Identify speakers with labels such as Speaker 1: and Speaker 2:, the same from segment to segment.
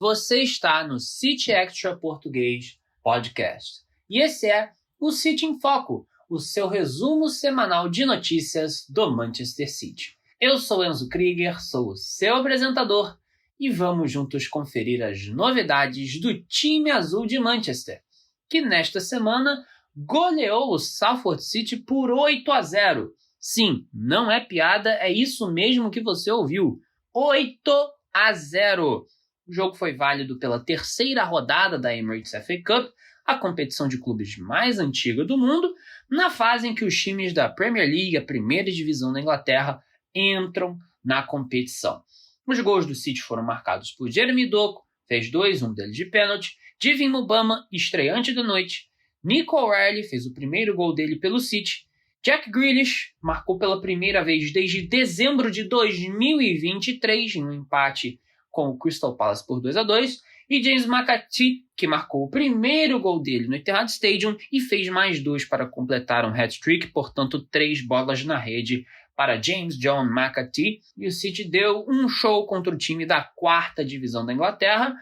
Speaker 1: você está no City Extra Português Podcast. E esse é o City em Foco, o seu resumo semanal de notícias do Manchester City. Eu sou Enzo Krieger, sou o seu apresentador e vamos juntos conferir as novidades do time azul de Manchester, que nesta semana goleou o Salford City por 8-0. Sim, não é piada, é isso mesmo que você ouviu. 8-0. O jogo foi válido pela terceira rodada da Emirates FA Cup, a competição de clubes mais antiga do mundo, na fase em que os times da Premier League, a primeira divisão da Inglaterra, entram na competição. Os gols do City foram marcados por Jeremy Doku, fez 2, um deles de pênalti, Divin Mubama, estreante da noite, Nico O'Reilly fez o primeiro gol dele pelo City, Jack Grealish marcou pela primeira vez desde dezembro de 2023 em um empate com o Crystal Palace por 2-2, e James McAtee, que marcou o primeiro gol dele no Etihad Stadium e fez mais 2 para completar um hat-trick, portanto 3 bolas na rede para James John McAtee, e o City deu um show contra o time da quarta divisão da Inglaterra,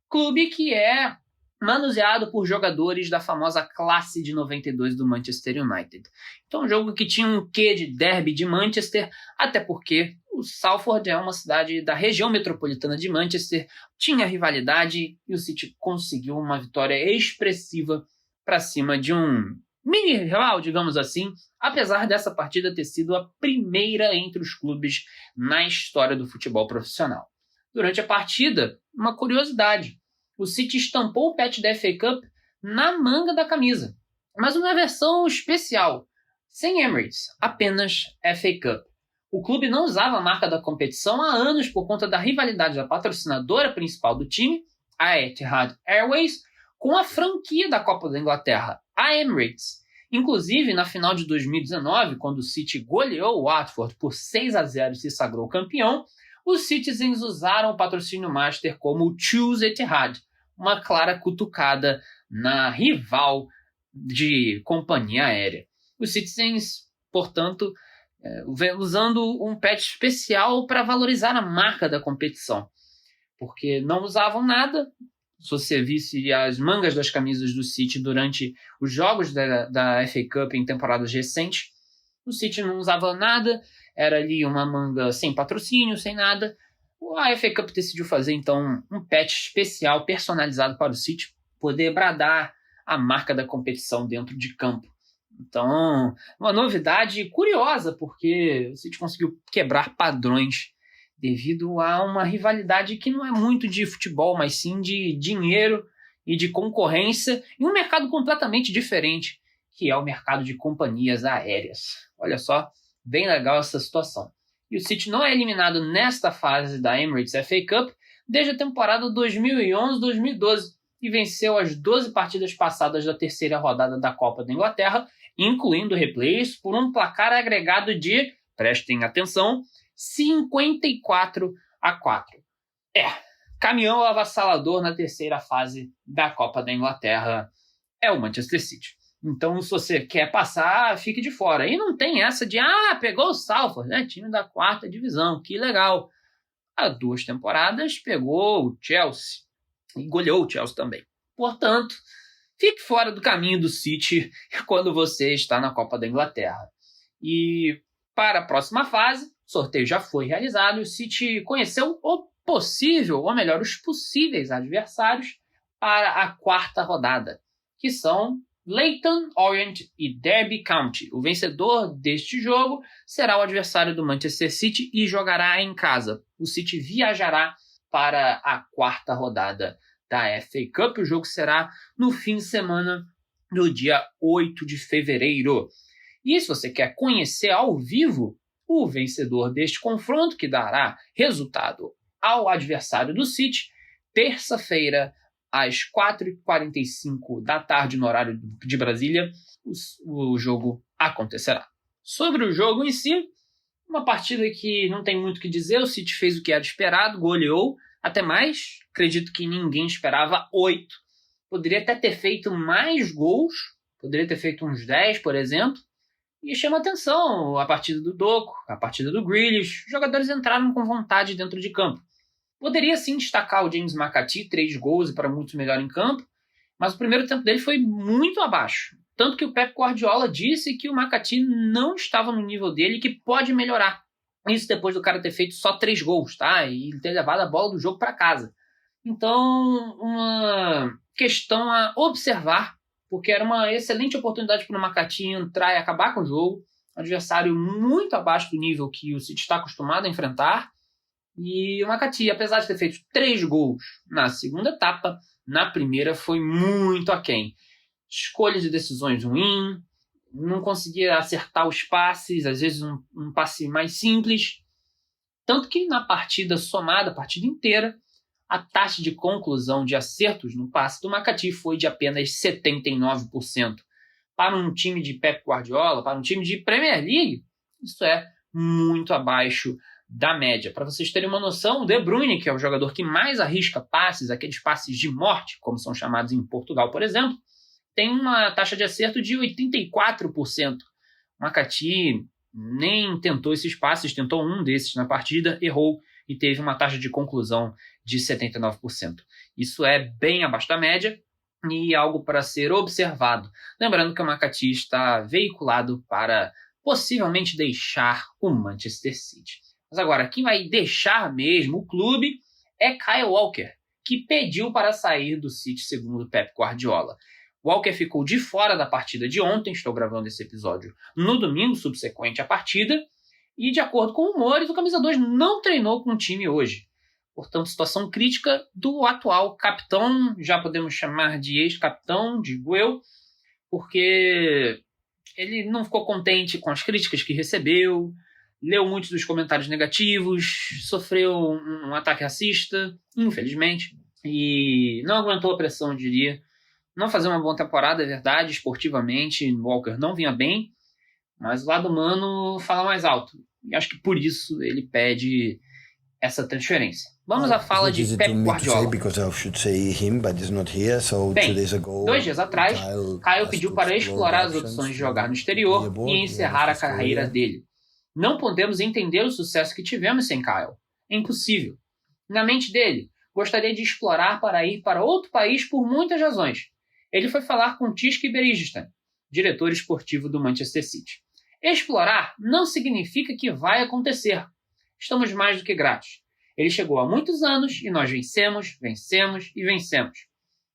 Speaker 1: clube que é manuseado por jogadores da famosa classe de 92 do Manchester United. Então, um jogo que tinha um quê de derby de Manchester, até porque o Salford é uma cidade da região metropolitana de Manchester, tinha rivalidade e o City conseguiu uma vitória expressiva para cima de um mini rival, digamos assim, apesar dessa partida ter sido a primeira entre os clubes na história do futebol profissional. Durante a partida, uma curiosidade: o City estampou o patch da FA Cup na manga da camisa, mas uma versão especial, sem Emirates, apenas FA Cup. O clube não usava a marca da competição há anos por conta da rivalidade da patrocinadora principal do time, a Etihad Airways, com a franquia da Copa da Inglaterra, a Emirates. Inclusive, na final de 2019, quando o City goleou o Watford por 6-0 e se sagrou campeão, os Citizens usaram o patrocínio master como Choose Etihad, uma clara cutucada na rival de companhia aérea. Os Citizens, portanto, usando um patch especial para valorizar a marca da competição, porque não usavam nada. Se você visse as mangas das camisas do City durante os jogos da FA Cup em temporadas recentes, o City não usava nada, era ali uma manga sem patrocínio, sem nada. A FA Cup decidiu fazer, então, um patch especial, personalizado para o City poder bradar a marca da competição dentro de campo. Então, uma novidade curiosa, porque o City conseguiu quebrar padrões devido a uma rivalidade que não é muito de futebol, mas sim de dinheiro e de concorrência em um mercado completamente diferente, que é o mercado de companhias aéreas. Olha só, bem legal essa situação. E o City não é eliminado nesta fase da Emirates FA Cup desde a temporada 2011-2012 e venceu as 12 partidas passadas da terceira rodada da Copa da Inglaterra, incluindo replays, por um placar agregado de, prestem atenção, 54-4. Caminhão avassalador na terceira fase da Copa da Inglaterra é o Manchester City. Então, se você quer passar, fique de fora. E não tem essa de, pegou o Salford, né? Time da quarta divisão, que legal. Há 2 temporadas pegou o Chelsea e goleou o Chelsea também. Portanto, fique fora do caminho do City quando você está na Copa da Inglaterra. E para a próxima fase, o sorteio já foi realizado e o City conheceu o possível, ou melhor, os possíveis adversários para a quarta rodada, que são Leyton Orient e Derby County. O vencedor deste jogo será o adversário do Manchester City e jogará em casa. O City viajará para a quarta rodada da FA Cup. O jogo será no fim de semana, no dia 8 de fevereiro. E se você quer conhecer ao vivo o vencedor deste confronto, que dará resultado ao adversário do City, terça-feira, às 4h45 da tarde, no horário de Brasília, o jogo acontecerá. Sobre o jogo em si, uma partida que não tem muito o que dizer. O City fez o que era esperado, goleou, até mais. Acredito que ninguém esperava 8. Poderia até ter feito mais gols, poderia ter feito uns 10, por exemplo. E chama atenção a partida do Doku, a partida do Grealish. Os jogadores entraram com vontade dentro de campo. Poderia sim destacar o James McAtee, 3 gols e para muitos melhor em campo, mas o primeiro tempo dele foi muito abaixo. Tanto que o Pep Guardiola disse que o McAtee não estava no nível dele e que pode melhorar. Isso depois do cara ter feito só 3 gols, tá? E ter levado a bola do jogo para casa. Então, uma questão a observar, porque era uma excelente oportunidade para o McAtee entrar e acabar com o jogo. Adversário muito abaixo do nível que o City está acostumado a enfrentar. E o McAtee, apesar de ter feito 3 gols na segunda etapa, na primeira foi muito aquém. Escolha de decisões ruim, não conseguia acertar os passes, às vezes um passe mais simples. Tanto que na partida somada, a partida inteira, a taxa de conclusão de acertos no passe do McAtee foi de apenas 79%. Para um time de Pep Guardiola, para um time de Premier League, isso é muito abaixo da média. Para vocês terem uma noção, o De Bruyne, que é o jogador que mais arrisca passes, aqueles passes de morte, como são chamados em Portugal, por exemplo, tem uma taxa de acerto de 84%. O McAtee nem tentou esses passes, tentou um desses na partida, errou e teve uma taxa de conclusão de 79%. Isso é bem abaixo da média e algo para ser observado. Lembrando que o McAtee está veiculado para possivelmente deixar o Manchester City. Mas agora, quem vai deixar mesmo o clube é Kyle Walker, que pediu para sair do City segundo Pep Guardiola. Walker ficou de fora da partida de ontem, estou gravando esse episódio no domingo subsequente à partida, e de acordo com rumores, o camisa 2 não treinou com o time hoje. Portanto, situação crítica do atual capitão, já podemos chamar de ex-capitão, digo eu, porque ele não ficou contente com as críticas que recebeu, leu muitos dos comentários negativos, sofreu um ataque racista, infelizmente, e não aguentou a pressão, eu diria. Não fazer uma boa temporada, é verdade, esportivamente, Walker não vinha bem, mas o lado humano fala mais alto. E acho que por isso ele pede essa transferência. Vamos à fala de Pep Guardiola. Bem, 2 dias atrás, Kyle pediu para explorar as opções de jogar no exterior e encerrar a carreira dele. Não podemos entender o sucesso que tivemos sem Kyle. É impossível. Na mente dele, gostaria de explorar para ir para outro país por muitas razões. Ele foi falar com Txiki Begiristain, diretor esportivo do Manchester City. Explorar não significa que vai acontecer. Estamos mais do que gratos. Ele chegou há muitos anos e nós vencemos, vencemos e vencemos.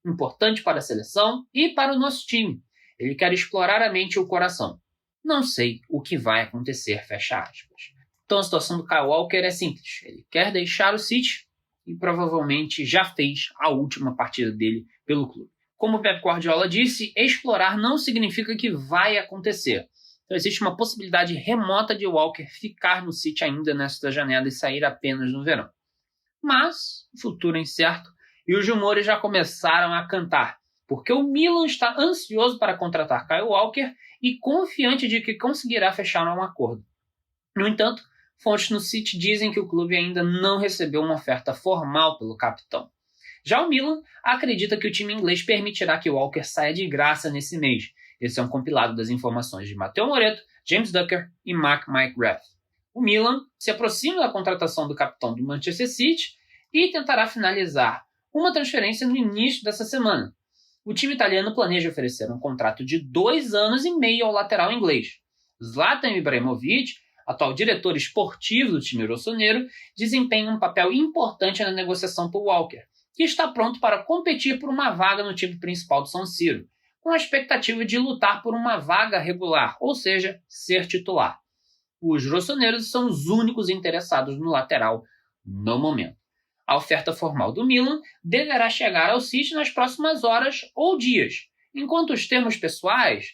Speaker 1: Importante para a seleção e para o nosso time. Ele quer explorar a mente e o coração. Não sei o que vai acontecer, fecha aspas. Então a situação do Kyle Walker é simples. Ele quer deixar o City e provavelmente já fez a última partida dele pelo clube. Como o Pep Guardiola disse, explorar não significa que vai acontecer. Então existe uma possibilidade remota de Walker ficar no City ainda nesta janela e sair apenas no verão. Mas o futuro é incerto e os rumores já começaram a cantar, porque o Milan está ansioso para contratar Kyle Walker e confiante de que conseguirá fechar um acordo. No entanto, fontes no City dizem que o clube ainda não recebeu uma oferta formal pelo capitão. Já o Milan acredita que o time inglês permitirá que Walker saia de graça nesse mês. Esse é um compilado das informações de Matteo Moretto, James Ducker e Mark McGrath. O Milan se aproxima da contratação do capitão do Manchester City e tentará finalizar uma transferência no início dessa semana. O time italiano planeja oferecer um contrato de 2 anos e meio ao lateral inglês. Zlatan Ibrahimovic, atual diretor esportivo do time rossoneiro, desempenha um papel importante na negociação por Walker, que está pronto para competir por uma vaga no time principal do San Siro, com a expectativa de lutar por uma vaga regular, ou seja, ser titular. Os rossoneiros são os únicos interessados no lateral no momento. A oferta formal do Milan deverá chegar ao City nas próximas horas ou dias, enquanto os termos pessoais,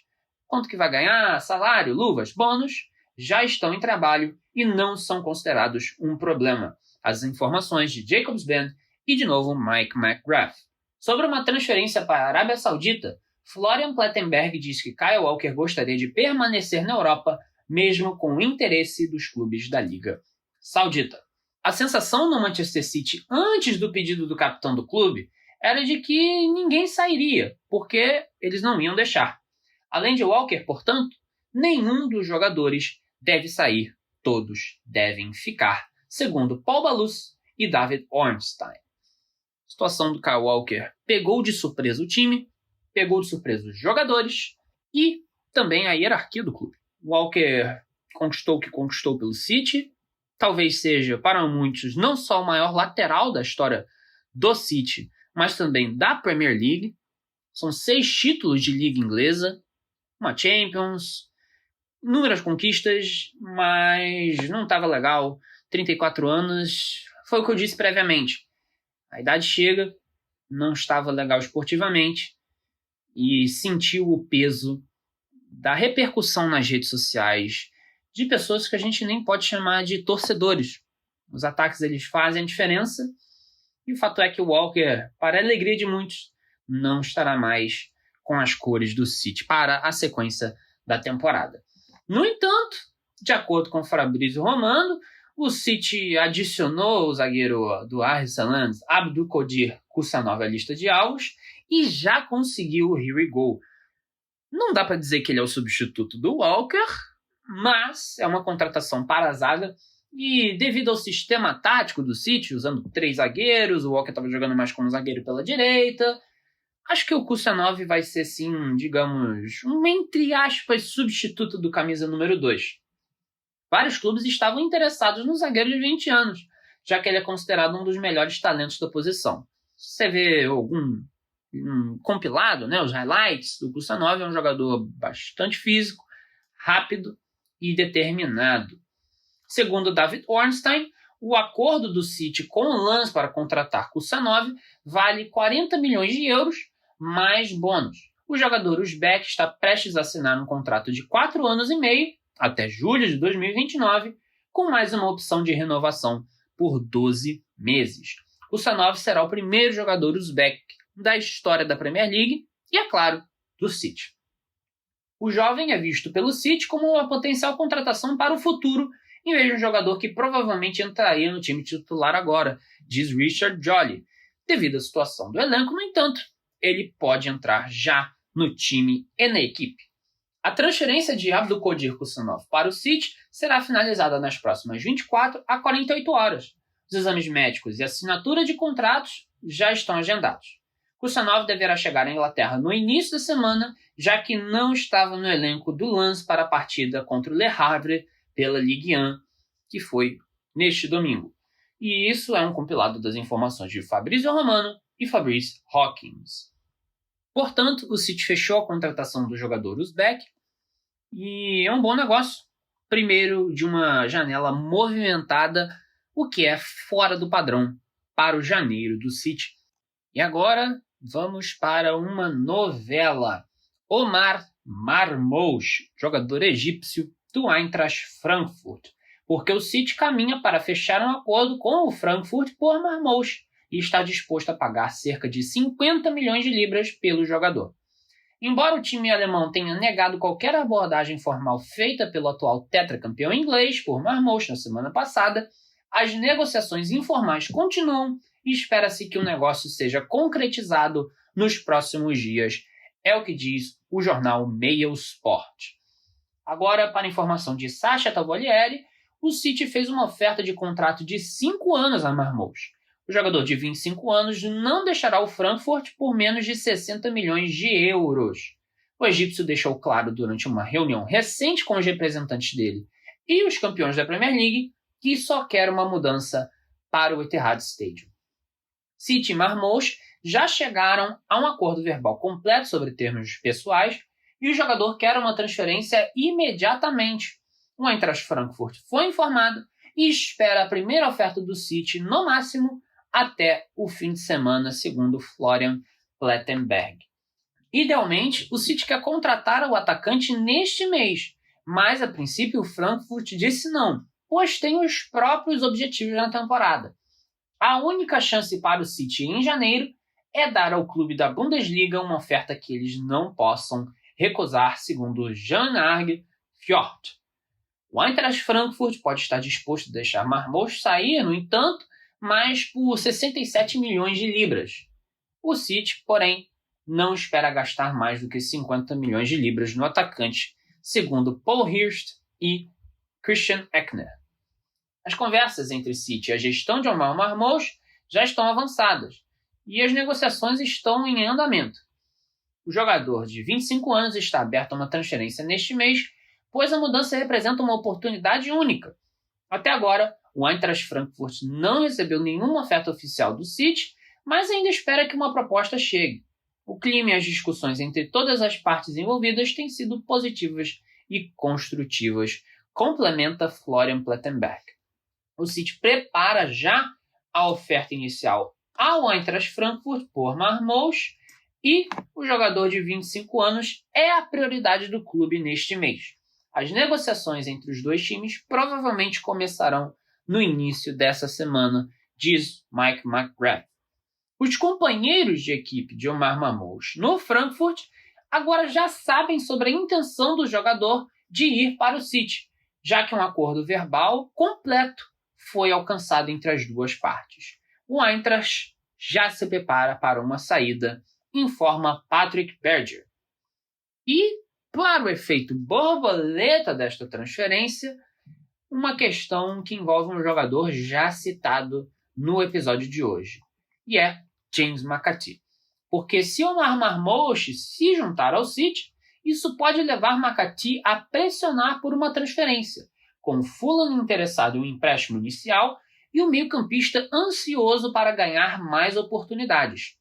Speaker 1: quanto que vai ganhar, salário, luvas, bônus, já estão em trabalho e não são considerados um problema. As informações de Jacobs Band e, de novo, Mike McGrath. Sobre uma transferência para a Arábia Saudita, Florian Plettenberg diz que Kyle Walker gostaria de permanecer na Europa, mesmo com o interesse dos clubes da Liga Saudita. A sensação no Manchester City antes do pedido do capitão do clube era de que ninguém sairia, porque eles não iam deixar. Além de Walker, portanto, nenhum dos jogadores deve sair, todos devem ficar, segundo Paul Balouz e David Ornstein. A situação do Kyle Walker pegou de surpresa o time, pegou de surpresa os jogadores e também a hierarquia do clube. Walker conquistou o que conquistou pelo City, talvez seja, para muitos, não só o maior lateral da história do City, mas também da Premier League. São 6 títulos de liga inglesa, uma Champions, inúmeras conquistas, mas não estava legal. 34 anos, foi o que eu disse previamente. A idade chega, não estava legal esportivamente e sentiu o peso da repercussão nas redes sociais de pessoas que a gente nem pode chamar de torcedores. Os ataques eles fazem a diferença e o fato é que o Walker, para a alegria de muitos, não estará mais com as cores do City para a sequência da temporada. No entanto, de acordo com Fabrizio Romano, o City adicionou o zagueiro do Arsenal, Abdulkadir Kusanov, à lista de alvos e já conseguiu o Here We Go. Não dá para dizer que ele é o substituto do Walker, mas é uma contratação para a zaga e devido ao sistema tático do City, usando 3 zagueiros, o Walker estava jogando mais como zagueiro pela direita, acho que o Kusanov vai ser, sim, digamos, um, entre aspas, substituto do camisa número 2. Vários clubes estavam interessados no zagueiro de 20 anos, já que ele é considerado um dos melhores talentos da posição. Se você vê algum compilado, né, os highlights do Kusanov, é um jogador bastante físico, rápido e determinado. Segundo David Ornstein, o acordo do City com o Lens para contratar Kusanov vale 40 milhões de euros mais bônus. O jogador uzbek está prestes a assinar um contrato de 4 anos e meio, até julho de 2029, com mais uma opção de renovação por 12 meses. Kusanov será o primeiro jogador uzbek da história da Premier League e, é claro, do City. O jovem é visto pelo City como uma potencial contratação para o futuro, em vez de um jogador que provavelmente entraria no time titular agora, diz Richard Jolly. Devido à situação do elenco, no entanto, ele pode entrar já no time e na equipe. A transferência de Abdulkadir Kusanov para o City será finalizada nas próximas 24 a 48 horas. Os exames médicos e assinatura de contratos já estão agendados. Kusanov deverá chegar à Inglaterra no início da semana, já que não estava no elenco do Lens para a partida contra o Le Havre pela Ligue 1, que foi neste domingo. E isso é um compilado das informações de Fabrizio Romano e Fabrice Hawkins. Portanto, o City fechou a contratação do jogador uzbek e é um bom negócio. Primeiro, de uma janela movimentada, o que é fora do padrão para o janeiro do City. E agora, vamos para uma novela. Omar Marmoush, jogador egípcio do Eintracht Frankfurt, porque o City caminha para fechar um acordo com o Frankfurt por Marmoush e está disposto a pagar cerca de 50 milhões de libras pelo jogador. Embora o time alemão tenha negado qualquer abordagem formal feita pelo atual tetracampeão inglês por Marmoush na semana passada, as negociações informais continuam e espera-se que o negócio seja concretizado nos próximos dias, é o que diz o jornal Mail Sport. Agora, para informação de Sacha Tavolieri, o City fez uma oferta de contrato de 5 anos a Marmoush. O jogador de 25 anos não deixará o Frankfurt por menos de 60 milhões de euros. O egípcio deixou claro durante uma reunião recente com os representantes dele e os campeões da Premier League que só quer uma mudança para o Etihad Stadium. City e Marmoush já chegaram a um acordo verbal completo sobre termos pessoais e o jogador quer uma transferência imediatamente. O Eintracht Frankfurt foi informado e espera a primeira oferta do City, no máximo, até o fim de semana, segundo Florian Plettenberg. Idealmente, o City quer contratar o atacante neste mês, mas a princípio o Frankfurt disse não, pois tem os próprios objetivos na temporada. A única chance para o City em janeiro é dar ao clube da Bundesliga uma oferta que eles não possam recusar, segundo Jan-Arg Fjord. O Eintracht Frankfurt pode estar disposto a deixar Marmoush sair, no entanto, mas por 67 milhões de libras. O City, porém, não espera gastar mais do que 50 milhões de libras no atacante, segundo Paul Hirst e Christian Eckner. As conversas entre City e a gestão de Omar Marmoush já estão avançadas e as negociações estão em andamento. O jogador de 25 anos está aberto a uma transferência neste mês, pois a mudança representa uma oportunidade única. Até agora, o Eintracht Frankfurt não recebeu nenhuma oferta oficial do City, mas ainda espera que uma proposta chegue. O clima e as discussões entre todas as partes envolvidas têm sido positivas e construtivas, complementa Florian Plettenberg. O City prepara já a oferta inicial ao Eintracht Frankfurt por Marmoush e o jogador de 25 anos é a prioridade do clube neste mês. As negociações entre os dois times provavelmente começarão no início dessa semana, diz Mike McGrath. Os companheiros de equipe de Omar Marmoush no Frankfurt agora já sabem sobre a intenção do jogador de ir para o City, já que um acordo verbal completo foi alcançado entre as duas partes. O Eintracht já se prepara para uma saída, informa Patrick Berger. E, para o efeito borboleta desta transferência, uma questão que envolve um jogador já citado no episódio de hoje, e é James McAtee. Porque se Omar Marmoush se juntar ao City, isso pode levar McAtee a pressionar por uma transferência, com o Fulham interessado em um empréstimo inicial e o meio-campista ansioso para ganhar mais oportunidades.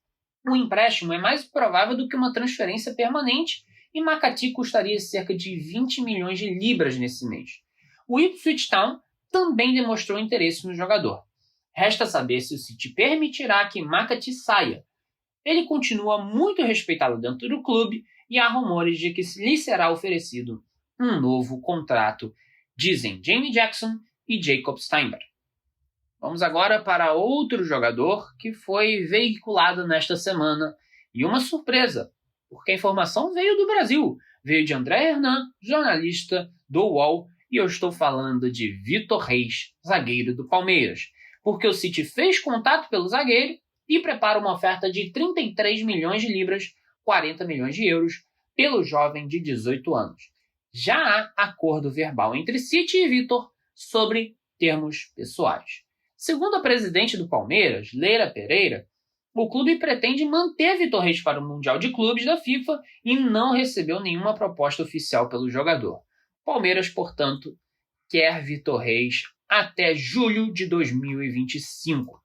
Speaker 1: O empréstimo é mais provável do que uma transferência permanente e McAtee custaria cerca de 20 milhões de libras nesse mês. O Ipswich Town também demonstrou interesse no jogador. Resta saber se o City permitirá que McAtee saia. Ele continua muito respeitado dentro do clube e há rumores de que lhe será oferecido um novo contrato, dizem Jamie Jackson e Jacob Steinberg. Vamos agora para outro jogador que foi veiculado nesta semana e uma surpresa, porque a informação veio do Brasil, veio de André Hernan, jornalista do UOL, e eu estou falando de Vitor Reis, zagueiro do Palmeiras, porque o City fez contato pelo zagueiro e prepara uma oferta de 33 milhões de libras, 40 milhões de euros, pelo jovem de 18 anos. Já há acordo verbal entre City e Vitor sobre termos pessoais. Segundo a presidente do Palmeiras, Leila Pereira, o clube pretende manter Vitor Reis para o Mundial de Clubes da FIFA e não recebeu nenhuma proposta oficial pelo jogador. Palmeiras, portanto, quer Vitor Reis até julho de 2025.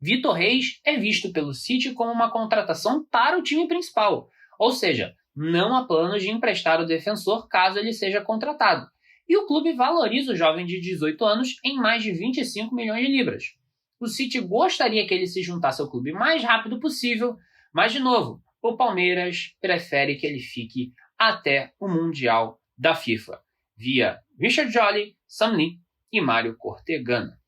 Speaker 1: Vitor Reis é visto pelo City como uma contratação para o time principal, ou seja, não há planos de emprestar o defensor caso ele seja contratado. E o clube valoriza o jovem de 18 anos em mais de 25 milhões de libras. O City gostaria que ele se juntasse ao clube o mais rápido possível, mas, de novo, o Palmeiras prefere que ele fique até o Mundial da FIFA, via Richard Jolly, Sam Lee e Mário Cortegana.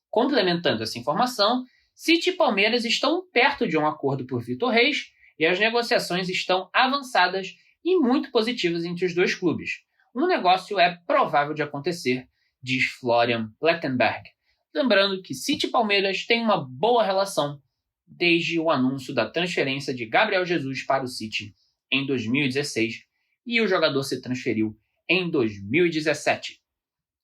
Speaker 1: Complementando essa informação, City e Palmeiras estão perto de um acordo por Vitor Reis e as negociações estão avançadas e muito positivas entre os dois clubes. Um negócio é provável de acontecer, diz Florian Plettenberg. Lembrando que City e Palmeiras têm uma boa relação desde o anúncio da transferência de Gabriel Jesus para o City em 2016 e o jogador se transferiu em 2017.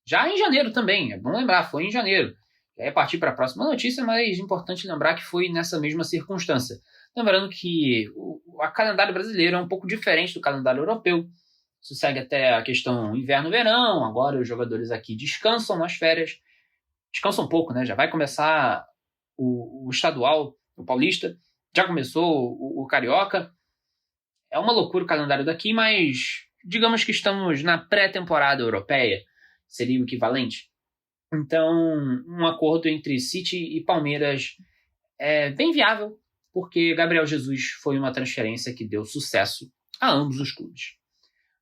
Speaker 1: Já em janeiro também, é bom lembrar, foi em janeiro. Já ia partir para a próxima notícia, mas é importante lembrar que foi nessa mesma circunstância. Lembrando que o calendário brasileiro é um pouco diferente do calendário europeu. Isso segue até a questão inverno-verão, agora os jogadores aqui descansam nas férias. Descansam um pouco, né? Já vai começar o estadual, o paulista, já começou o carioca. É uma loucura o calendário daqui, mas digamos que estamos na pré-temporada europeia, seria o equivalente. Então, um acordo entre City e Palmeiras é bem viável, porque Gabriel Jesus foi uma transferência que deu sucesso a ambos os clubes.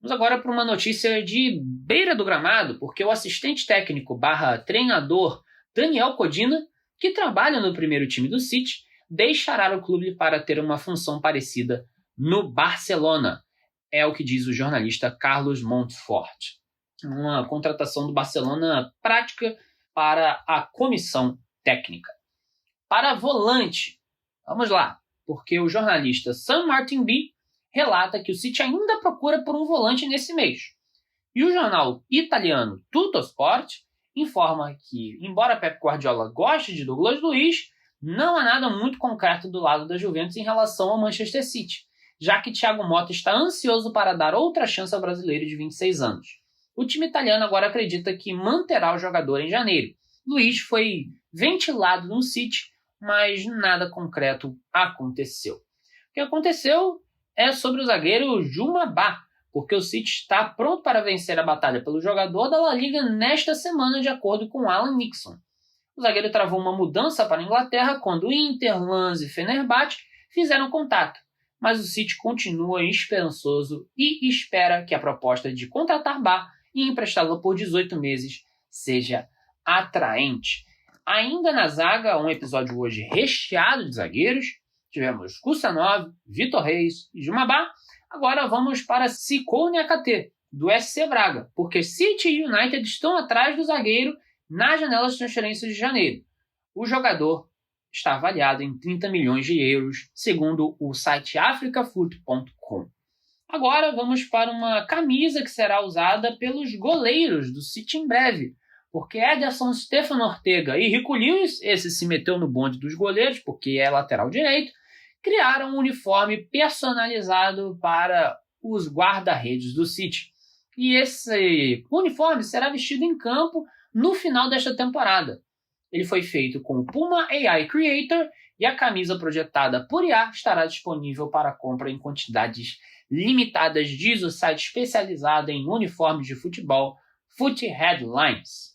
Speaker 1: Vamos agora para uma notícia de beira do gramado, porque o assistente técnico / treinador Daniel Codina, que trabalha no primeiro time do City, deixará o clube para ter uma função parecida no Barcelona. É o que diz o jornalista Carlos Montfort. Uma contratação do Barcelona prática para a comissão técnica. Para volante, vamos lá, porque o jornalista Sam Martin-B relata que o City ainda procura por um volante nesse mês. E o jornal italiano Tuttosport informa que, embora Pep Guardiola goste de Douglas Luiz, não há nada muito concreto do lado da Juventus em relação ao Manchester City, já que Thiago Motta está ansioso para dar outra chance ao brasileiro de 26 anos. O time italiano agora acredita que manterá o jogador em janeiro. Luiz foi ventilado no City, mas nada concreto aconteceu. O que aconteceu é sobre o zagueiro Djouma Ba, porque o City está pronto para vencer a batalha pelo jogador da La Liga nesta semana, de acordo com Alan Nixon. O zagueiro travou uma mudança para a Inglaterra quando Inter, Lens e Fenerbahçe fizeram contato, mas o City continua esperançoso e espera que a proposta de contratar Ba e emprestá-lo por 18 meses seja atraente. Ainda na zaga, um episódio hoje recheado de zagueiros. Tivemos Kusanov, Vitor Reis e Djouma Ba. Agora vamos para Siko Niakate, do SC Braga, porque City e United estão atrás do zagueiro na janela de transferências de janeiro. O jogador está avaliado em 30 milhões de euros, segundo o site africafoot.com. Agora vamos para uma camisa que será usada pelos goleiros do City em breve, porque Ederson, Stefano Ortega e Rico Lewis, esse se meteu no bonde dos goleiros porque é lateral direito, criaram um uniforme personalizado para os guarda-redes do City. E esse uniforme será vestido em campo no final desta temporada. Ele foi feito com o Puma AI Creator e a camisa projetada por IA estará disponível para compra em quantidades limitadas, diz o site especializado em uniformes de futebol Foot Headlines.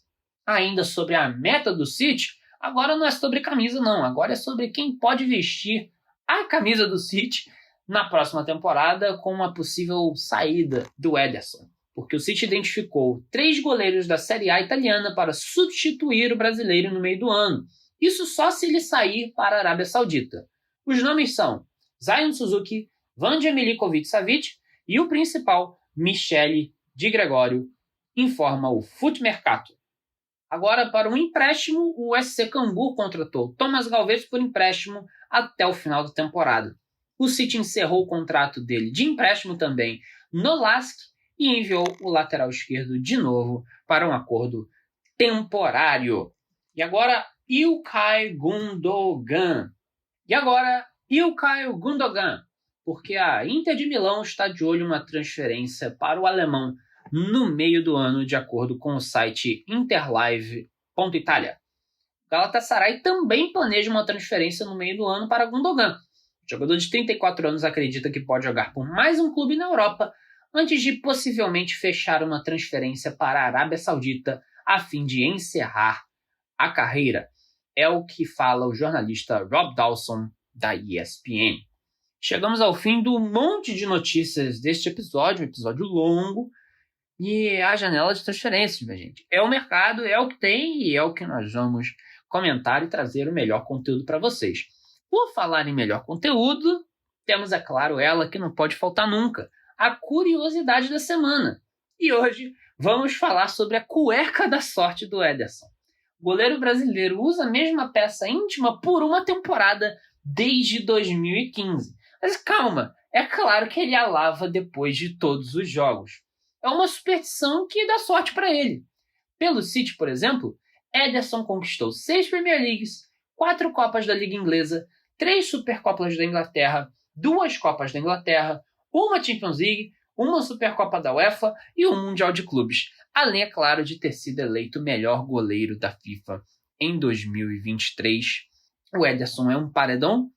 Speaker 1: Ainda sobre a meta do City, agora não é sobre camisa não, agora é sobre quem pode vestir a camisa do City na próxima temporada com uma possível saída do Ederson, porque o City identificou 3 goleiros da Série A italiana para substituir o brasileiro no meio do ano. Isso só se ele sair para a Arábia Saudita. Os nomes são Zion Suzuki, Vanja Milinkovic-Savic e o principal, Michele Di Gregorio, informa o Foot Mercato. Agora, para um empréstimo, o SC Cambuur contratou Thomas Galvez por empréstimo até o final da temporada. O City encerrou o contrato dele de empréstimo também no LASK e enviou o lateral esquerdo de novo para um acordo temporário. E agora, Ilkay Gundogan. Porque a Inter de Milão está de olho em uma transferência para o alemão no meio do ano, de acordo com o site interlive.italia. Galatasaray também planeja uma transferência no meio do ano para Gundogan. O jogador de 34 anos acredita que pode jogar por mais um clube na Europa antes de possivelmente fechar uma transferência para a Arábia Saudita a fim de encerrar a carreira. É o que fala o jornalista Rob Dawson, da ESPN. Chegamos ao fim do monte de notícias deste episódio, um episódio longo, e é a janela de transferências, minha gente. É o mercado, é o que tem e é o que nós vamos comentar e trazer o melhor conteúdo para vocês. Por falar em melhor conteúdo, temos, é claro, ela que não pode faltar nunca, a curiosidade da semana. E hoje vamos falar sobre a cueca da sorte do Ederson. O goleiro brasileiro usa a mesma peça íntima por uma temporada desde 2015. Mas calma, é claro que ele a lava depois de todos os jogos. É uma superstição que dá sorte para ele. Pelo City, por exemplo, Ederson conquistou 6 Premier Leagues, 4 Copas da Liga Inglesa, 3 Supercopas da Inglaterra, 2 Copas da Inglaterra, uma Champions League, uma Supercopa da UEFA e um Mundial de Clubes. Além, é claro, de ter sido eleito o melhor goleiro da FIFA em 2023. O Ederson é um paredão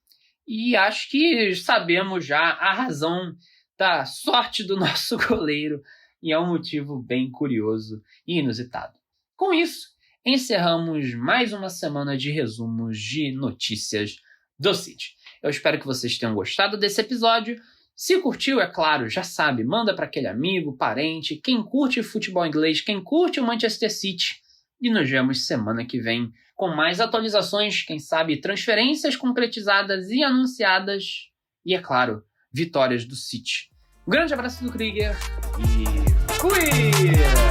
Speaker 1: e acho que sabemos já a razão da sorte do nosso goleiro e é um motivo bem curioso e inusitado. Com isso, encerramos mais uma semana de resumos de notícias do City. Eu espero que vocês tenham gostado desse episódio. Se curtiu, é claro, já sabe, manda para aquele amigo, parente, quem curte futebol inglês, quem curte o Manchester City. E nos vemos semana que vem com mais atualizações, quem sabe transferências concretizadas e anunciadas. E, é claro, vitórias do City. Um grande abraço do Krieger e fui!